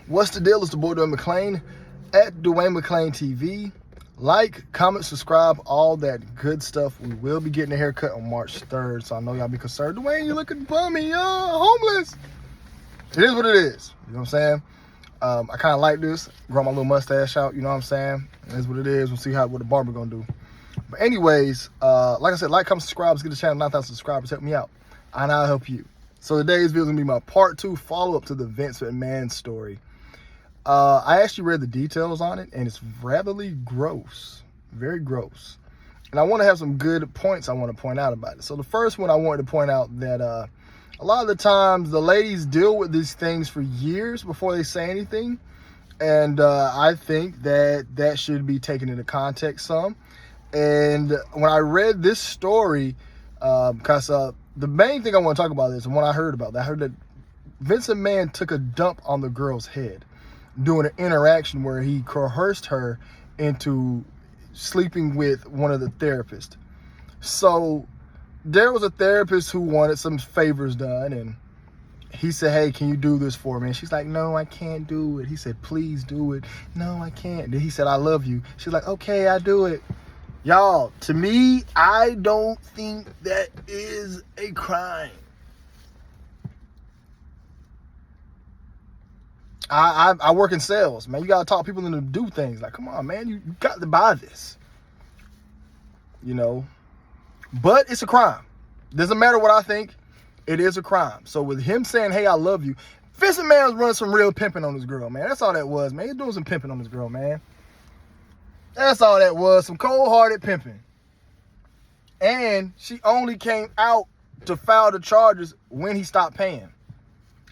What's the deal? It's the boy Dwayne McClain at Dwayne McClain TV. Like, comment, subscribe, all that good stuff. We will be getting a haircut on March 3rd, so I know y'all be concerned. Dwayne, you looking bummy, homeless. It is what it is. You know what I'm saying? I kind of like this. Grow my little mustache out. You know what I'm saying? It is what it is. We'll see what the barber gonna do. But anyways, like I said, like, comment, subscribe. Let's get the channel 9,000 subscribers. Help me out, and I'll help you. So today's video is gonna be my part 2 follow-up to the Vince McMahon story. I actually read the details on it, and it's rather gross, very gross. And I want to have some good points I want to point out about it. So the first one I wanted to point out that a lot of the times the ladies deal with these things for years before they say anything. And I think that should be taken into context some. And when I read this story, because the main thing I want to talk about is, and when I heard about that, I heard that Vince McMahon took a dump on the girl's head, doing an interaction where he coerced her into sleeping with one of the therapists. So there was a therapist who wanted some favors done, and he said, hey, can you do this for me? And she's like, no, I can't do it. He said, please do it. No, I can't. Then he said, I love you. She's like, okay, I do it. Y'all, to me, I don't think that is a crime. I work in sales, man. You got to talk people into do things. Like, come on, man. You got to buy this. You know? But it's a crime. Doesn't matter what I think. It is a crime. So with him saying, hey, I love you, Vince McMahon was running some real pimping on this girl, man. That's all that was, man. He's doing some pimping on this girl, man. That's all that was. Some cold-hearted pimping. And she only came out to file the charges when he stopped paying.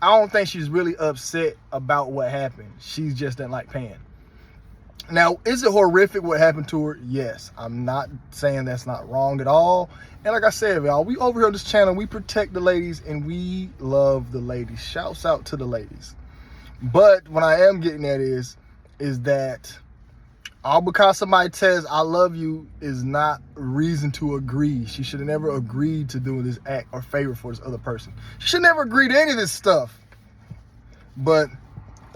I don't think she's really upset about what happened. She just didn't like paying. Now, is it horrific what happened to her? Yes. I'm not saying that's not wrong at all. And like I said, y'all, we over here on this channel, we protect the ladies and we love the ladies. Shouts out to the ladies. But what I am getting at is that all because somebody says I love you is not reason to agree. She should have never agreed to doing this act or favor for this other person. She should never agree to any of this stuff. But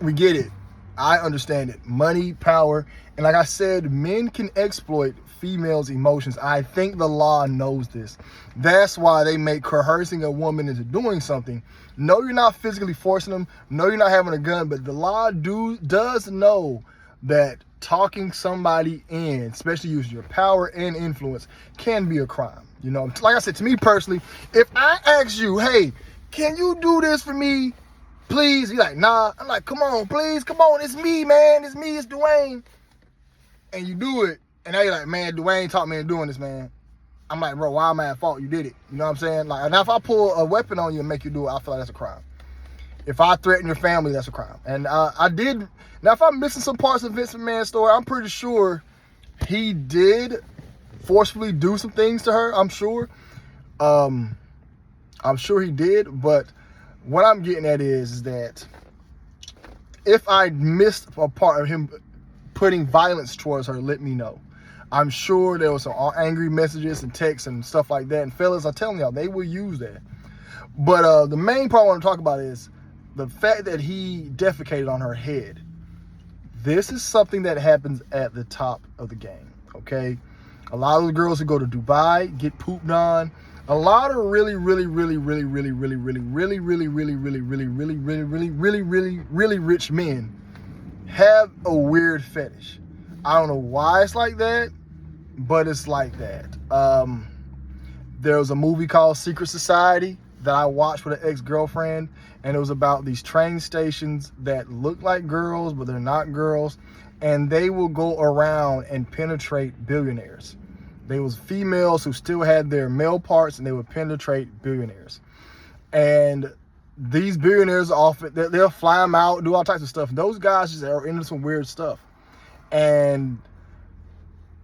we get it. I understand it. Money, power, and like I said, men can exploit females' emotions. I think the law knows this. That's why they make coercing a woman into doing something. No, you're not physically forcing them. No, you're not having a gun, but the law does know that talking somebody in, especially using your power and influence, can be a crime. You know, like I said, to me personally, if I ask you, hey, can you do this for me, please? You're like, nah. I'm like, come on, please, come on. It's me, man. It's me. It's Dwayne. And you do it. And now you're like, man, Dwayne taught me into doing this, man. I'm like, bro, why am I at fault? You did it. You know what I'm saying? Like, now if I pull a weapon on you and make you do it, I feel like that's a crime. If I threaten your family, that's a crime. And I did. Now, if I'm missing some parts of Vince McMahon's story, I'm pretty sure he did forcefully do some things to her. I'm sure. I'm sure he did. But what I'm getting at is that if I missed a part of him putting violence towards her, let me know. I'm sure there was some angry messages and texts and stuff like that. And fellas, I'm telling y'all, they will use that. But the main part I want to talk about is the fact that he defecated on her head. This is something that happens at the top of the game, okay? A lot of the girls who go to Dubai get pooped on. A lot of really rich men have a weird fetish. I don't know why it's like that, but it's like that. There was a movie called Secret Society that I watched with an ex-girlfriend, and it was about these train stations that look like girls, but they're not girls, and they will go around and penetrate billionaires. They was females who still had their male parts, and they would penetrate billionaires. And these billionaires often, they'll fly them out, do all types of stuff. Those guys just are into some weird stuff. And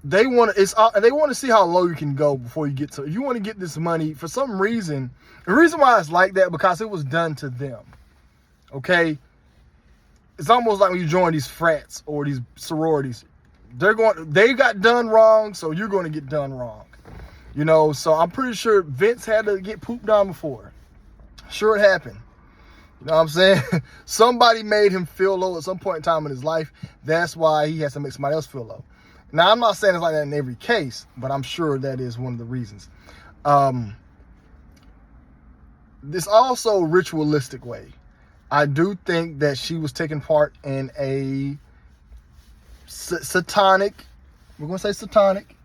they want to see how low you can go before you get to. If you want to get this money, for some reason, the reason why it's like that, because it was done to them. Okay, it's almost like when you join these frats or these sororities. They got done wrong, so you're going to get done wrong. You know, so I'm pretty sure Vince had to get pooped on before. Sure, it happened. You know what I'm saying? Somebody made him feel low at some point in time in his life. That's why he has to make somebody else feel low. Now, I'm not saying it's like that in every case, but I'm sure that is one of the reasons. This also ritualistic way. I do think that she was taking part in a satanic, we're going to say satanic,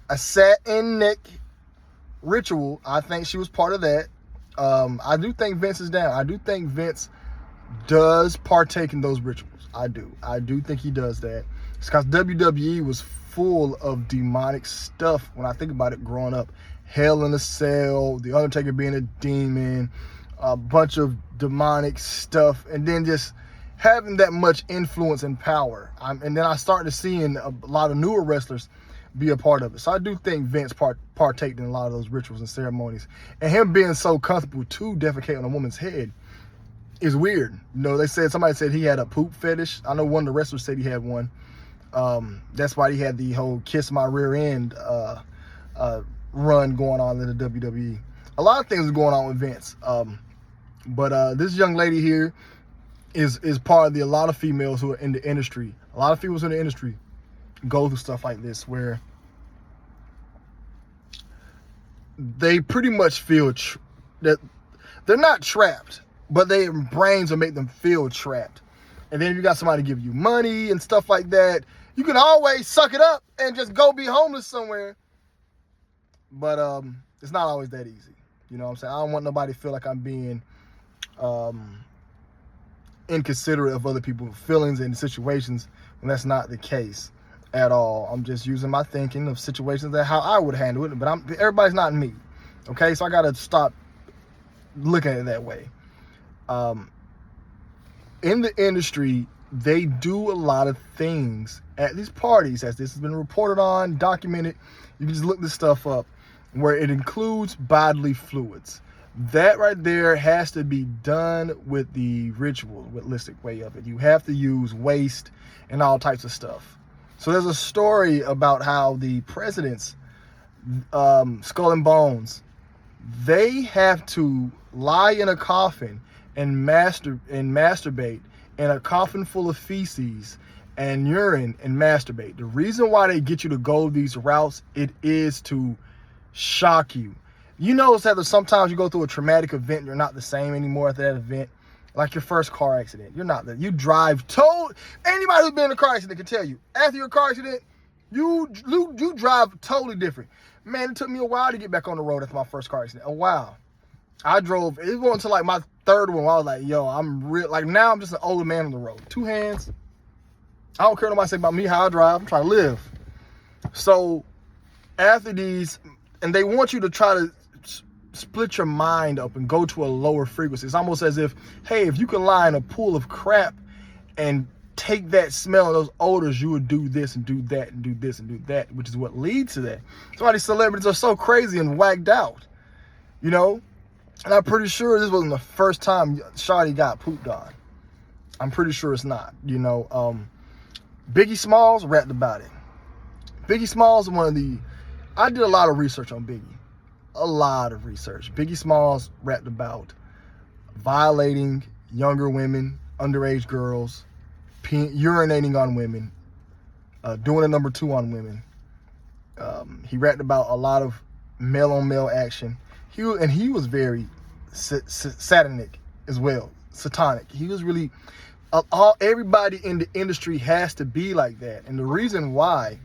a satin neck ritual. I think she was part of that. I do think Vince is down. I do think Vince does partake in those rituals. I do think he does that. It's because WWE was full of demonic stuff when I think about it growing up. Hell in a Cell, The Undertaker being a demon, a bunch of demonic stuff, and then just having that much influence and power. And then I started seeing a lot of newer wrestlers be a part of it. So I do think Vince partaked in a lot of those rituals and ceremonies. And him being so comfortable to defecate on a woman's head is weird. You know, somebody said he had a poop fetish. I know one of the wrestlers said he had one. That's why he had the whole kiss my rear end run going on in the WWE. A lot of things are going on with Vince. But this young lady here is part of a lot of females who are in the industry. A lot of females in the industry go through stuff like this where they pretty much feel that they're not trapped, but their brains will make them feel trapped. And then if you got somebody give you money and stuff like that, you can always suck it up and just go be homeless somewhere. But it's not always that easy. You know what I'm saying? I don't want nobody to feel like I'm being inconsiderate of other people's feelings and situations when that's not the case at all. I'm just using my thinking of situations that how I would handle it, but everybody's not me. Okay, so I gotta stop looking at it that way. In the industry, they do a lot of things at these parties, as this has been reported on, documented. You can just look this stuff up, where it includes bodily fluids. That right there has to be done with the ritualistic way of it. You have to use waste and all types of stuff. So there's a story about how the presidents, Skull and Bones, they have to lie in a coffin and masturbate in a coffin full of feces and urine and masturbate. The reason why they get you to go these routes, it is to shock you. You notice that sometimes you go through a traumatic event, you're not the same anymore after that event. Like your first car accident. You're not that. You drive anybody who's been in a car accident can tell you. After your car accident, you drive totally different. Man, it took me a while to get back on the road after my first car accident. A while. It wasn't until like my third one where I was like, yo, I'm real. Like now I'm just an older man on the road. 2 hands. I don't care what nobody say about me, how I drive. I'm trying to live. So after these, and they want you to try to split your mind up and go to a lower frequency. It's almost as if, hey, if you can lie in a pool of crap and take that smell and those odors, you would do this and do that and do this and do that, which is what leads to that. Some of these celebrities are so crazy and whacked out, you know? And I'm pretty sure this wasn't the first time Shawty got pooped on. I'm pretty sure it's not, you know? Biggie Smalls rapped about it. Biggie Smalls is I did a lot of research on Biggie. A lot of research. Biggie Smalls rapped about violating younger women, underage girls, urinating on women, doing a number 2 on women. He rapped about a lot of male-on-male action. He was very satanic as well, satanic. He was really everybody in the industry has to be like that, and the reason why.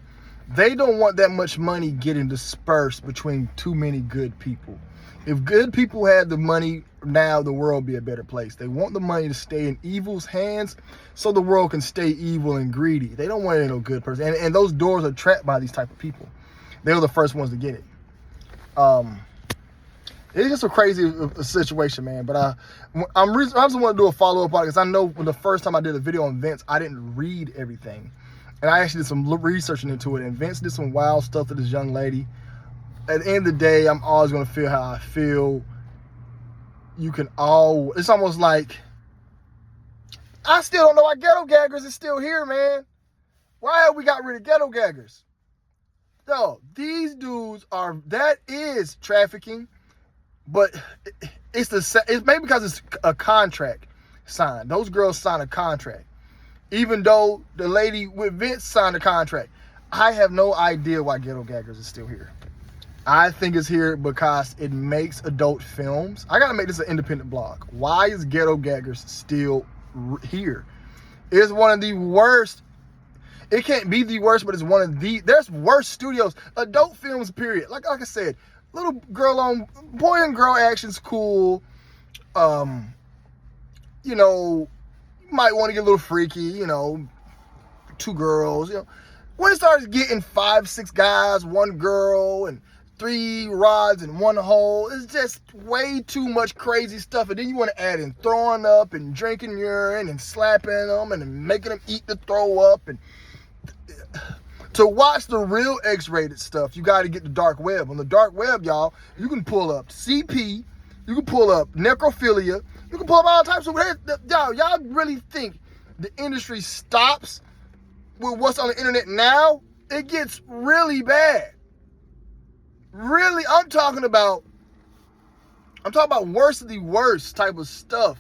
They don't want that much money getting dispersed between too many good people. If good people had the money, now the world would be a better place. They want the money to stay in evil's hands so the world can stay evil and greedy. They don't want no good person. And those doors are trapped by these type of people. They're the first ones to get it. It's just a crazy situation, man. But I just want to do a follow-up on it because I know when the first time I did a video on Vince, I didn't read everything. And I actually did some researching into it. And Vince did some wild stuff to this young lady. At the end of the day, I'm always going to feel how I feel. It's almost like, I still don't know why Ghetto Gaggers is still here, man. Why have we got rid of Ghetto Gaggers? Yo, these dudes that is trafficking, but it's maybe because it's a contract signed. Those girls sign a contract. Even though the lady with Vince signed a contract. I have no idea why Ghetto Gaggers is still here. I think it's here because it makes adult films. I got to make this an independent blog. Why is Ghetto Gaggers still here? It's one of the worst. It can't be the worst, but it's one of the, there's worse studios. Adult films, period. Like I said, little girl on, boy and girl action's cool. You know, you might want to get a little freaky, you know, 2 girls, you know. When it starts getting 5, 6 guys, 1 girl, and 3 rods and 1 hole, it's just way too much crazy stuff. And then you want to add in throwing up and drinking urine and slapping them and making them eat the throw up. And to watch the real X-rated stuff, you got to get the dark web. On the dark web, y'all, you can pull up CP, you can pull up necrophilia, you can pull up all types of, y'all really think the industry stops with what's on the internet now? It gets really bad. Really, I'm talking about worse of the worst type of stuff.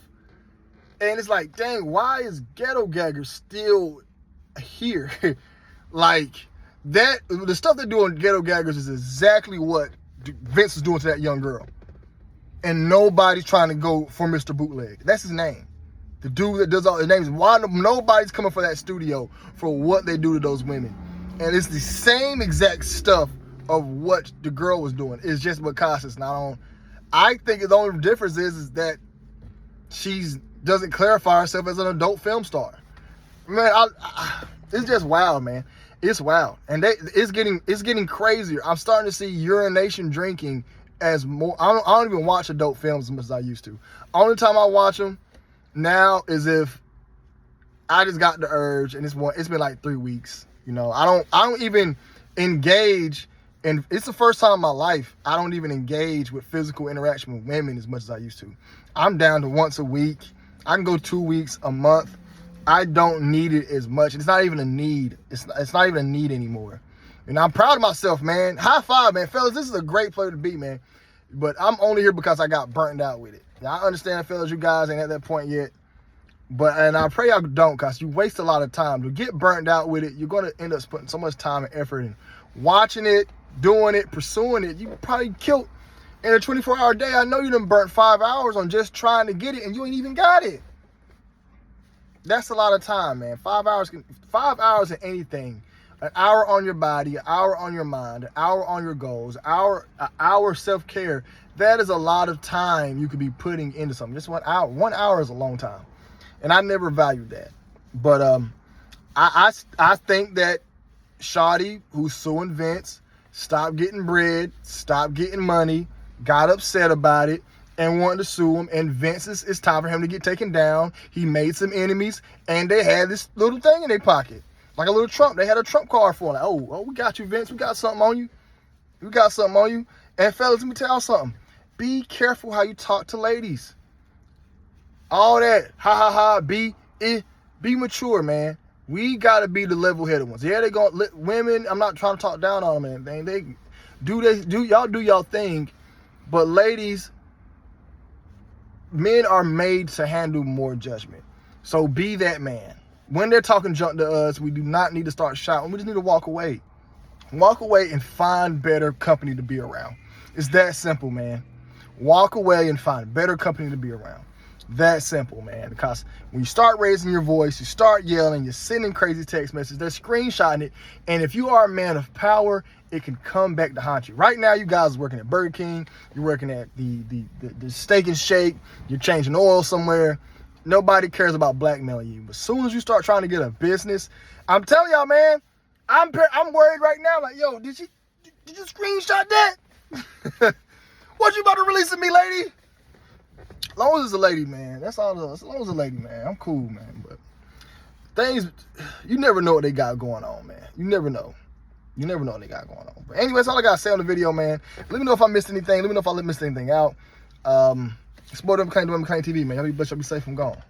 And it's like, dang, why is Ghetto Gaggers still here? Like, that, the stuff they do on Ghetto Gaggers is exactly what Vince is doing to that young girl. And nobody's trying to go for Mr. Bootleg. That's his name. The dude that does all his names. Why nobody's coming for that studio for what they do to those women? And it's the same exact stuff of what the girl was doing. It's just because it's not on. I think the only difference is that she doesn't clarify herself as an adult film star. Man, it's just wild, man. It's wild, and it's getting crazier. I'm starting to see urination drinking as more. I don't even watch adult films as much as I used to. Only time I watch them now is if I just got the urge, and it's been like 3 weeks. You know, I don't even engage, and it's the first time in my life I don't even engage with physical interaction with women as much as I used to. I'm down to once a week. I can go 2 weeks, a month. I don't need it as much. It's not even a need. It's not even a need anymore. And I'm proud of myself, man. High five, man. Fellas, this is a great place to be, man. But I'm only here because I got burnt out with it. Now, I understand, fellas, you guys ain't at that point yet. And I pray y'all don't, because you waste a lot of time. To get burnt out with it, you're going to end up putting so much time and effort in watching it, doing it, pursuing it. You probably killed, in a 24-hour day, I know you done burnt 5 hours on just trying to get it, and you ain't even got it. That's a lot of time, man. 5 hours in anything. An hour on your body, an hour on your mind, an hour on your goals, an hour self-care. That is a lot of time you could be putting into something. Just 1 hour. 1 hour is a long time. And I never valued that. But I think that Shawty, who's suing Vince, stopped getting bread, stopped getting money, got upset about it, and wanted to sue him. And Vince, it's time for him to get taken down. He made some enemies, and they had this little thing in their pocket. Like a little Trump. They had a Trump card for him. Like, oh, we got you, Vince. We got something on you. We got something on you. And fellas, let me tell y'all something. Be careful how you talk to ladies. All that, be mature, man. We gotta be the level-headed ones. Yeah, they gonna women. I'm not trying to talk down on them and anything. Y'all do y'all thing, but ladies, men are made to handle more judgment. So be that man. When they're talking junk to us, we do not need to start shouting. We just need to walk away. Walk away and find better company to be around. It's that simple, man. Walk away and find better company to be around. That simple, man. Because when you start raising your voice, you start yelling, you're sending crazy text messages, they're screenshotting it. And if you are a man of power, it can come back to haunt you. Right now, you guys are working at Burger King. You're working at the Steak and Shake. You're changing oil somewhere. Nobody cares about blackmailing you. But as soon as you start trying to get a business, I'm telling y'all, man, I'm worried right now. Like, yo, did you screenshot that? What you about to release of me, lady? As long as it's a lady, man. That's all. As long as it's a lady, man, I'm cool, man. But things, you never know what they got going on, man. You never know. You never know what they got going on. But anyway, that's all I got to say on the video, man. Let me know if I missed anything. Let me know if I missed anything out. It's more than McClain TV, man. Y'all be blessed. Y'all be safe. I'm gone.